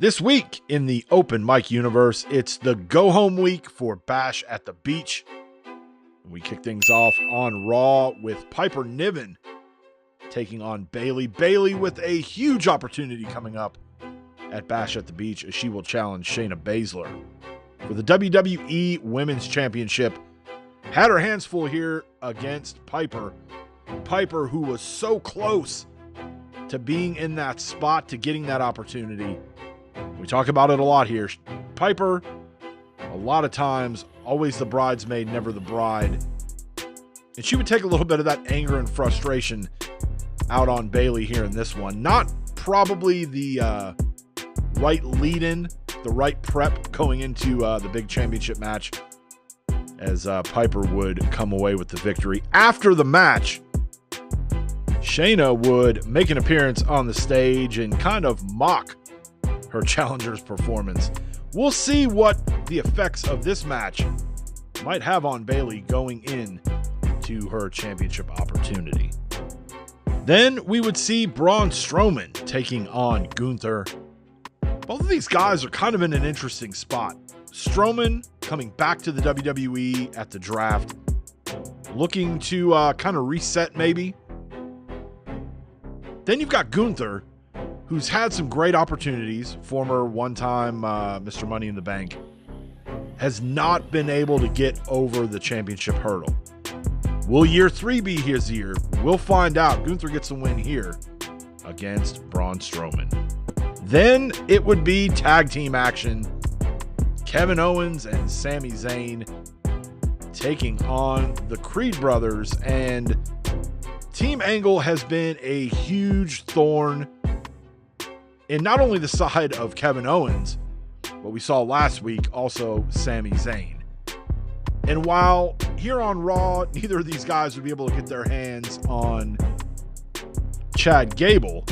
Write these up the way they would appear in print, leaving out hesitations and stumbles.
This week in the open mic universe, it's the go-home week for Bash at the Beach. We kick things off on Raw with Piper Niven taking on Bayley. Bayley with a huge opportunity coming up at Bash at the Beach as she will challenge Shayna Baszler for the WWE Women's Championship. Had her hands full here against Piper. Piper, who was so close to being in that spot, to getting that opportunity. We talk about it a lot here. Piper, a lot of times, always the bridesmaid, never the bride. And she would take a little bit of that anger and frustration out on Bayley here in this one. Not probably the right lead-in, the right prep going into the big championship match, as Piper would come away with the victory. After the match, Shayna would make an appearance on the stage and kind of mock her challenger's performance. We'll see what the effects of this match might have on Bayley going in to her championship opportunity. Then we would see Braun Strowman taking on Gunther. Both of these guys are kind of in an interesting spot. Strowman coming back to the WWE at the draft, looking to kind of reset maybe. Then you've got Gunther, who's had some great opportunities, former one-time Mr. Money in the Bank, has not been able to get over the championship hurdle. Will year 3 be his year? We'll find out. Gunther gets a win here against Braun Strowman. Then it would be tag team action. Kevin Owens and Sami Zayn taking on the Creed brothers, and Team Angle has been a huge thorn in not only the side of Kevin Owens, but we saw last week also Sami Zayn. And while here on Raw, neither of these guys would be able to get their hands on Chad Gable,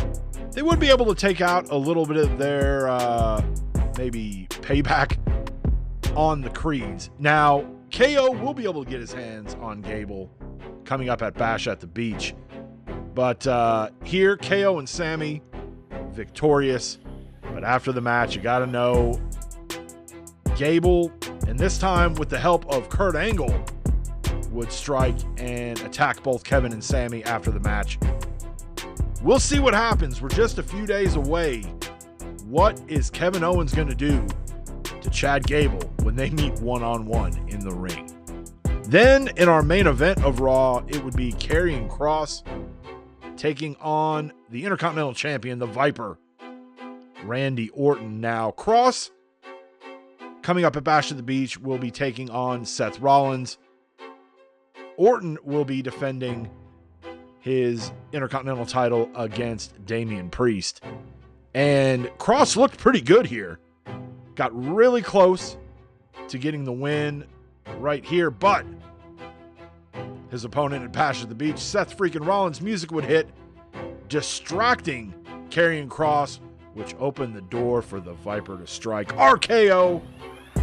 they would be able to take out a little bit of their maybe payback on the Creeds. Now, KO will be able to get his hands on Gable coming up at Bash at the Beach. But here, KO and Sami victorious. But after the match, you got to know Gable, and this time with the help of Kurt Angle, would strike and attack both Kevin and Sami after the match. We'll see what happens. We're just a few days away. What is Kevin Owens going to do to Chad Gable when they meet one-on-one in the ring? Then in our main event of Raw, it would be Karrion Kross taking on the Intercontinental Champion, the Viper, Randy Orton. Now, Kross, coming up at Bash at the Beach, will be taking on Seth Rollins. Orton will be defending his Intercontinental title against Damian Priest. And Kross looked pretty good here. Got really close to getting the win right here, but his opponent at Bash at the Beach, Seth freaking Rollins' music would hit, distracting Karrion Kross, which opened the door for the Viper to strike. RKO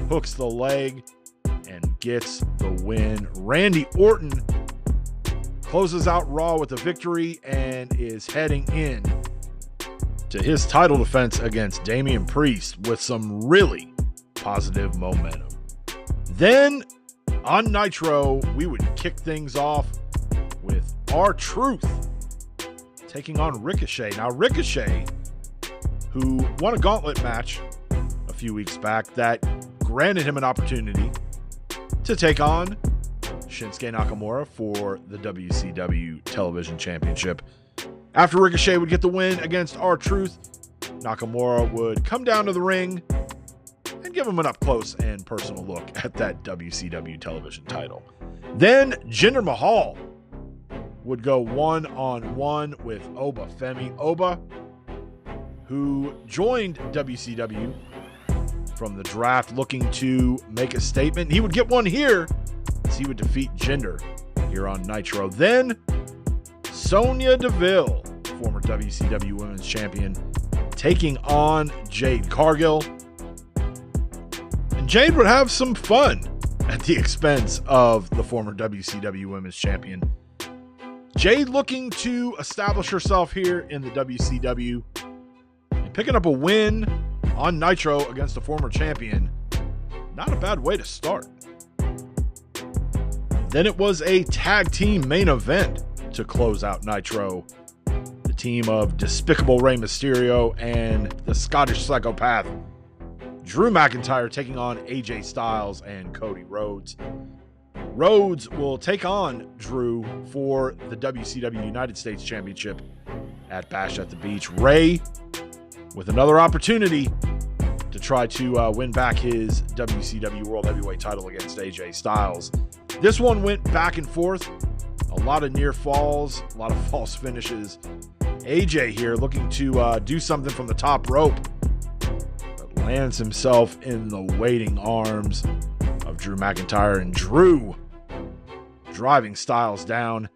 hooks the leg and gets the win. Randy Orton closes out Raw with a victory and is heading in to his title defense against Damian Priest with some really positive momentum. Then on Nitro, we would kick things off with R-Truth taking on Ricochet. Now, Ricochet, who won a gauntlet match a few weeks back that granted him an opportunity to take on Shinsuke Nakamura for the WCW Television Championship. After Ricochet would get the win against R-Truth, Nakamura would come down to the ring and give him an up-close and personal look at that WCW television title. Then Jinder Mahal would go one-on-one with Oba Femi. Oba, who joined WCW from the draft looking to make a statement. He would get one here as he would defeat Jinder here on Nitro. Then Sonya Deville, former WCW Women's Champion, taking on Jade Cargill. And Jade would have some fun at the expense of the former WCW Women's Champion. Jade looking to establish herself here in the WCW and picking up a win on Nitro against a former champion. Not a bad way to start. Then it was a tag team main event to close out Nitro. The team of Despicable Rey Mysterio and the Scottish Psychopath Drew McIntyre taking on AJ Styles and Cody Rhodes. Rhodes will take on Drew for the WCW United States Championship at Bash at the Beach. Rey with another opportunity to try to win back his WCW World Heavyweight title against AJ Styles. This one went back and forth. A lot of near falls, a lot of false finishes. AJ here looking to do something from the top rope, but lands himself in the waiting arms of Drew McIntyre, and Drew driving Styles down.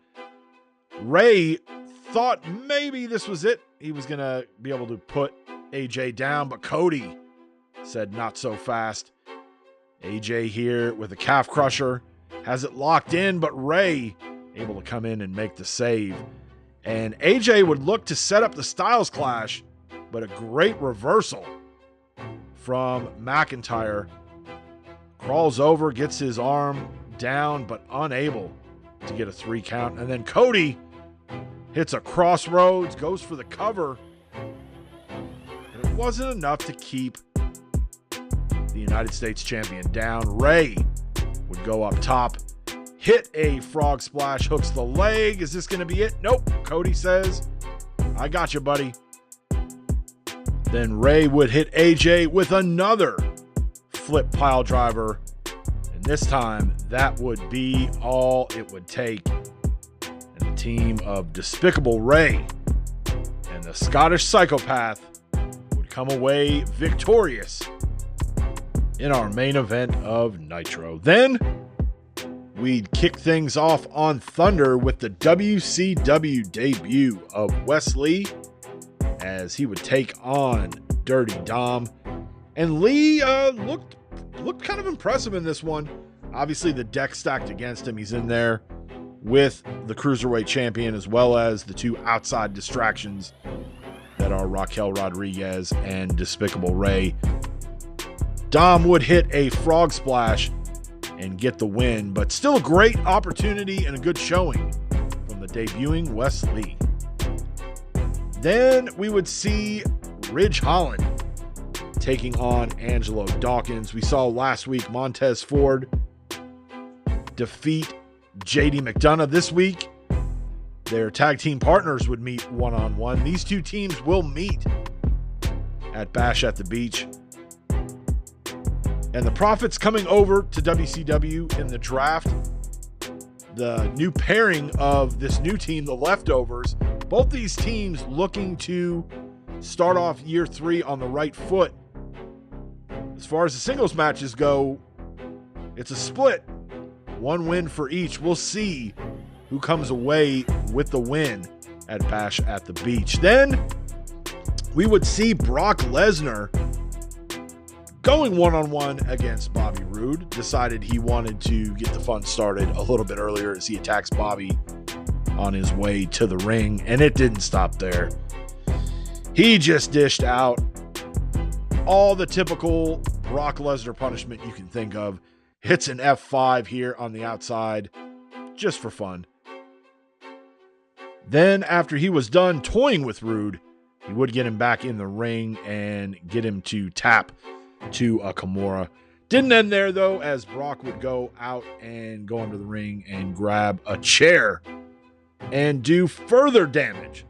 Rey thought maybe this was it. He was going to be able to put AJ down, but Cody said not so fast. AJ here with a calf crusher, has it locked in, but Rey able to come in and make the save. And AJ would look to set up the Styles Clash, but a great reversal from McIntyre. Crawls over, gets his arm down, but unable to get a 3 count. And then Cody hits a crossroads, goes for the cover. And it wasn't enough to keep the United States champion down. Rey would go up top, hit a frog splash, hooks the leg. Is this going to be it? Nope. Cody says, I got you, buddy. Then Rey would hit AJ with another flip pile driver. And this time, that would be all it would take. And the team of Despicable Rey and the Scottish Psychopath would come away victorious in our main event of Nitro. Then we'd kick things off on Thunder with the WCW debut of Wes Lee as he would take on Dirty Dom. And Lee looked kind of impressive in this one. Obviously, the deck stacked against him. He's in there with the Cruiserweight champion as well as the 2 outside distractions that are Raquel Rodriguez and Despicable Rey. Dom would hit a frog splash and get the win, but still a great opportunity and a good showing from the debuting Wes Lee. Then we would see Ridge Holland taking on Angelo Dawkins. We saw last week Montez Ford defeat JD McDonough. This week, their tag team partners would meet one-on-one. These 2 teams will meet at Bash at the Beach. And the Profits coming over to WCW in the draft. The new pairing of this new team, the Leftovers. Both these teams looking to start off year 3 on the right foot. As far as the singles matches go, it's a split. 1 win for each. We'll see who comes away with the win at Bash at the Beach. Then we would see Brock Lesnar going one-on-one against Bobby Roode. Decided he wanted to get the fun started a little bit earlier as he attacks Bobby on his way to the ring, and it didn't stop there. He just dished out all the typical Brock Lesnar punishment you can think of. Hits an F5 here on the outside just for fun. Then after he was done toying with Roode, he would get him back in the ring and get him to tap to a Kimura. Didn't end there though, as Brock would go out and go under the ring and grab a chair and do further damage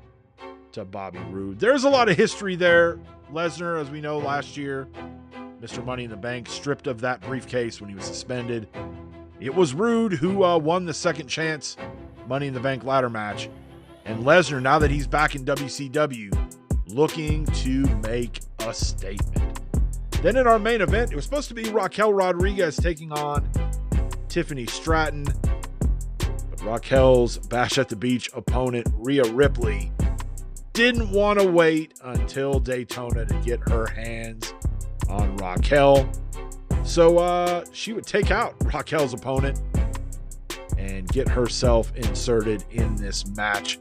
to Bobby Roode. There's a lot of history there. Lesnar, as we know, last year, Mr. Money in the Bank, stripped of that briefcase when he was suspended. It was Roode who won the second chance Money in the Bank ladder match. And Lesnar, now that he's back in WCW, looking to make a statement. Then in our main event, it was supposed to be Raquel Rodriguez taking on Tiffany Stratton. But Raquel's Bash at the Beach opponent, Rhea Ripley, didn't want to wait until Daytona to get her hands on Raquel. So she would take out Raquel's opponent and get herself inserted in this match.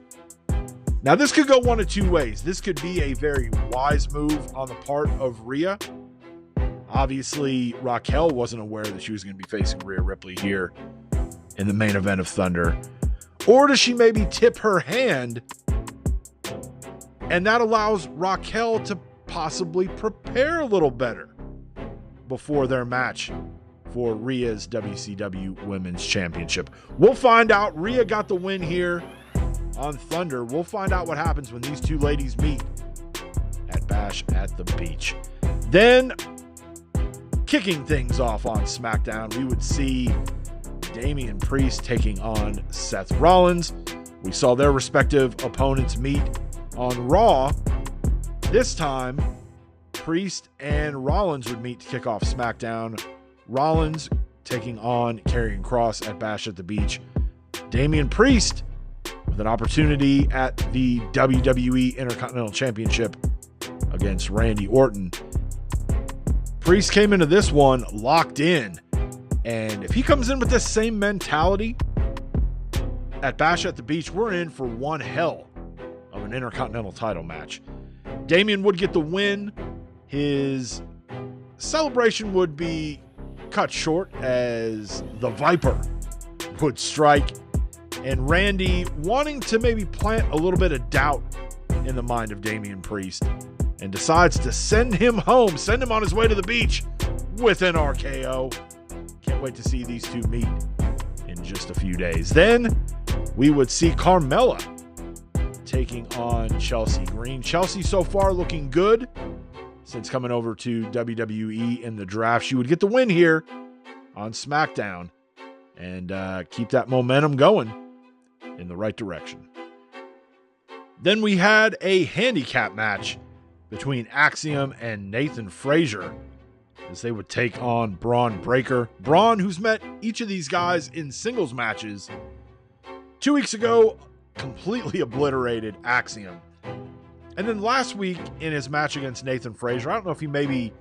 Now, this could go one of two ways. This could be a very wise move on the part of Rhea. Obviously, Raquel wasn't aware that she was going to be facing Rhea Ripley here in the main event of Thunder. Or does she maybe tip her hand, and that allows Raquel to possibly prepare a little better before their match for Rhea's WCW Women's Championship? We'll find out. Rhea got the win here on Thunder. We'll find out what happens when these two ladies meet at Bash at the Beach. Then, kicking things off on SmackDown, we would see Damian Priest taking on Seth Rollins. We saw their respective opponents meet on Raw. This time, Priest and Rollins would meet to kick off SmackDown. Rollins taking on Karrion Kross at Bash at the Beach. Damian Priest with an opportunity at the WWE Intercontinental Championship against Randy Orton. Priest came into this one locked in, and if he comes in with this same mentality at Bash at the Beach, we're in for one hell of an Intercontinental title match. Damian would get the win. His celebration would be cut short as the Viper would strike, and Randy, wanting to maybe plant a little bit of doubt in the mind of Damian Priest, and decides to send him home, send him on his way to the beach with an RKO. Can't wait to see these two meet in just a few days. Then we would see Carmella taking on Chelsea Green. Chelsea so far looking good since coming over to WWE in the draft. She would get the win here on SmackDown and keep that momentum going in the right direction. Then we had a handicap match between Axiom and Nathan Frazier as they would take on Braun Breaker. Braun, who's met each of these guys in singles matches, 2 weeks ago completely obliterated Axiom. And then last week in his match against Nathan Frazier, I don't know if he maybe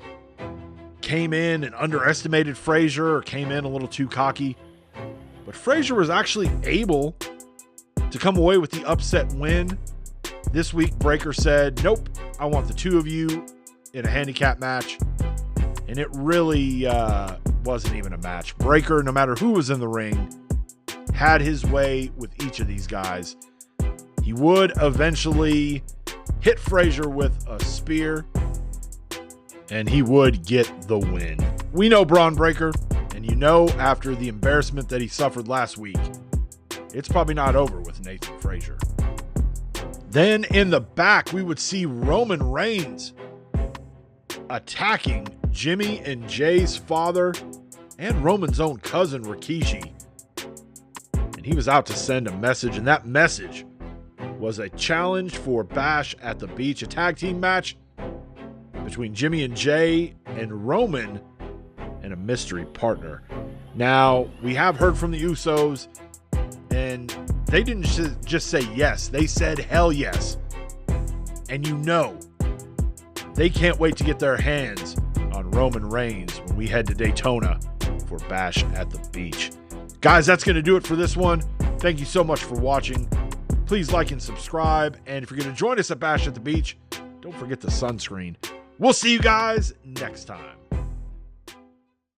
came in and underestimated Frazier or came in a little too cocky, but Frazier was actually able to come away with the upset win. This week, Breaker said, nope, I want the two of you in a handicap match. And it really wasn't even a match. Breaker, no matter who was in the ring, had his way with each of these guys. He would eventually hit Frazier with a spear, and he would get the win. We know Braun Breaker, and you know after the embarrassment that he suffered last week, it's probably not over with Nathan Frazier. Then in the back, we would see Roman Reigns attacking Jimmy and Jay's father and Roman's own cousin, Rikishi. And he was out to send a message, and that message was a challenge for Bash at the Beach, a tag team match between Jimmy and Jay and Roman and a mystery partner. Now, we have heard from the Usos, and they didn't just say yes. They said hell yes. And you know, they can't wait to get their hands on Roman Reigns when we head to Daytona for Bash at the Beach. Guys, that's going to do it for this one. Thank you so much for watching. Please like and subscribe. And if you're going to join us at Bash at the Beach, don't forget the sunscreen. We'll see you guys next time.